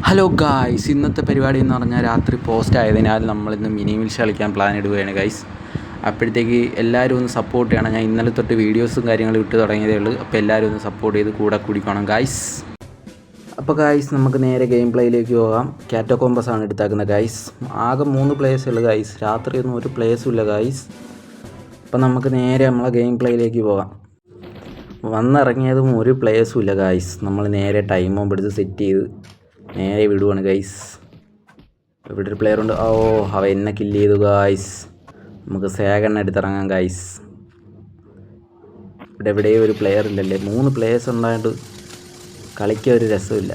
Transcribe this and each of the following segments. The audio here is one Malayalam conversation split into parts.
ഹലോ ഗായ്സ്, ഇന്നത്തെ പരിപാടി എന്ന് പറഞ്ഞാൽ രാത്രി പോസ്റ്റ് ആയതിനാൽ നമ്മളിന്ന് മിനി മിൽസ് കളിക്കാൻ പ്ലാൻ ഇടുകയാണ് ഗായ്സ്. അപ്പോഴത്തേക്ക് എല്ലാവരും ഒന്ന് സപ്പോർട്ട് ചെയ്യണം. ഞാൻ ഇന്നലെ തൊട്ട് വീഡിയോസും കാര്യങ്ങളും ഇട്ട് തുടങ്ങിയതേ ഉള്ളൂ. അപ്പോൾ എല്ലാവരും ഒന്ന് സപ്പോർട്ട് ചെയ്ത് കൂടെ കുടിക്കണം ഗായ്സ്. അപ്പോൾ ഗായ്സ്, നമുക്ക് നേരെ ഗെയിം പ്ലേയിലേക്ക് പോകാം. കാറ്റോകോമ്പസ് ആണ് എടുത്താക്കുന്നത് ഗായ്സ്. ആകെ 3 പ്ലേയേഴ്സേ ഉള്ളൂ ഗായ്സ്. രാത്രിയൊന്നും ഒരു പ്ലേയേഴ്സും ഇല്ല ഗായ്സ്. അപ്പോൾ നമുക്ക് നേരെ നമ്മളെ ഗെയിം പ്ലേയിലേക്ക് പോകാം. വന്നിറങ്ങിയതും ഒരു പ്ലേയേഴ്സും ഇല്ല ഗായ്സ്. നമ്മൾ നേരെ ടൈം ബോംബ് എടുത്ത് സെറ്റ് ചെയ്ത് നേരെ വിടുവാണ് ഗൈസ്. ഇവിടെ ഒരു പ്ലെയർ ഉണ്ട്. അവ എന്നെ കില്ല് ചെയ്തു ഗായ്സ്. നമുക്ക് സേകണ്ണ എടുത്തിറങ്ങാം ഗായ്സ്. ഇവിടെ എവിടെയും ഒരു പ്ലെയർ ഇല്ലല്ലേ. 3 പ്ലേയേഴ്സ് ഉണ്ടായിട്ട് കളിക്കാൻ ഒരു രസമില്ല.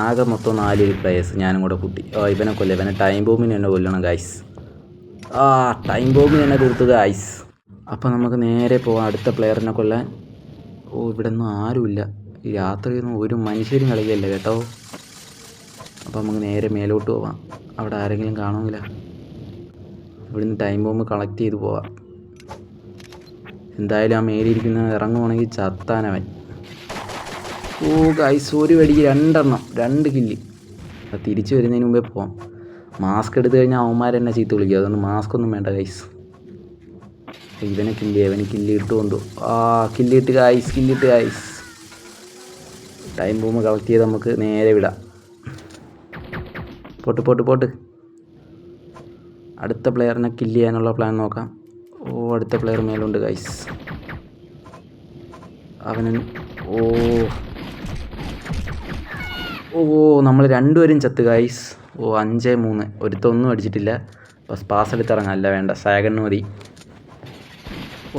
ആകെ മൊത്തം 4 പ്ലേയേഴ്സ് ഞാനും കൂടെ കൂട്ടി. ഇവനെ കൊല്ലാം. ഇവനെ ടൈം ബോംബിന് എന്നെ കൊല്ലണം ഗായ്സ്. ടൈം ബോംബിന് എന്നെ തീർത്തു ഗായ്സ്. അപ്പോൾ നമുക്ക് നേരെ പോവാം അടുത്ത പ്ലെയറിനെ കൊല്ലാൻ. ഇവിടെ ഒന്നും ആരുമില്ല. ഈ രാത്രിയൊന്നും ഒരു മനുഷ്യരും കളിക്കല്ലേ കേട്ടോ. അപ്പോൾ നമുക്ക് നേരെ മേലോട്ട് പോവാം. അവിടെ ആരെങ്കിലും കാണുമെങ്കില. ഇവിടുന്ന് ടൈം ബോംബ് കളക്ട് ചെയ്ത് പോവാം. എന്തായാലും ആ മേലിരിക്കുന്ന ഇറങ്ങുവാണെങ്കിൽ ചത്താനവൻ. ഗൈസ്, ഒരു വെടിക്ക് 2 എണ്ണം, 2 കില്ല്. അത് തിരിച്ചു വരുന്നതിന് മുമ്പേ പോവാം. മാസ്ക് എടുത്തു കഴിഞ്ഞാൽ അവന്മാരെന്നെ ചീത്ത വിളിക്കുക. അതുകൊണ്ട് മാസ്ക് ഒന്നും വേണ്ട ഗൈസ്. ഇവനെ കില്ല് ചെയ്യുക. ഇവന് കില്ല് ഇട്ടുകൊണ്ടു. കില്ലിട്ട് ഗൈസ്. ടൈം ബോംബ് കളക്ട് ചെയ്ത് നമുക്ക് നേരെ വിടാം. പോട്ട് അടുത്ത പ്ലെയറിനെ കില്ല് ചെയ്യാനുള്ള പ്ലാൻ നോക്കാം. അടുത്ത പ്ലെയർ മേലുണ്ട് ഗൈസ്. അവന് നമ്മൾ 2 പേരും ചത്ത് ഗൈസ്. 5-3. ഒരുത്തൊന്നും അടിച്ചിട്ടില്ല. അപ്പോൾ സ്പാസ് എടുത്തിറങ്ങാം. അല്ല വേണ്ട, സാഗണ് മതി.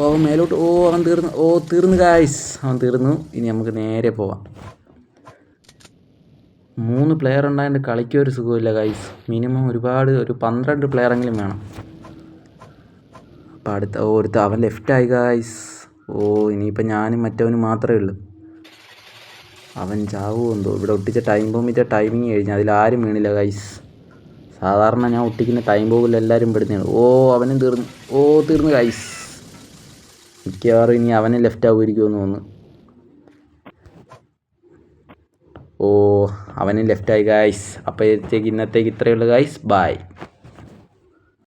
അവൻ മേലോട്ട്. അവൻ തീർന്നു ഗൈസ്. അവൻ തീർന്നു. ഇനി നമുക്ക് നേരെ പോവാം. 3 പ്ലെയർ ഉണ്ടായതുകൊണ്ട് കളിക്കാൻ ഒരു സുഖമില്ല ഗൈസ്. മിനിമം ഒരു 12 പ്ലെയറെങ്കിലും വേണം. അപ്പോൾ അടുത്ത അവൻ ലെഫ്റ്റായി ഗൈസ്. ഇനിയിപ്പോൾ ഞാനും മറ്റവനും മാത്രമേ ഉള്ളൂ. അവൻ ചാവുമെന്തോ. ഇവിടെ ഒട്ടിച്ച ടൈം ബോംബിൻ്റെ ടൈമിങ് കഴിഞ്ഞു. അതിലാരും വീണില്ല ഗൈസ്. സാധാരണ ഞാൻ ഒട്ടിക്കുന്ന ടൈം ബോംബിൽ എല്ലാവരും പെടുന്നതാണ്. അവനും തീർന്നു ഗൈസ്. മിക്കവാറും ഇനി അവനും ലെഫ്റ്റ് ആവുമായിരിക്കുമെന്ന് തോന്നുന്നു. അവനും ലെഫ്റ്റായി ഗൈസ്. അപ്പോഴത്തേക്ക് ഇന്നത്തേക്ക് ഇത്രയേ ഉള്ളൂ ഗൈസ്. ബൈ.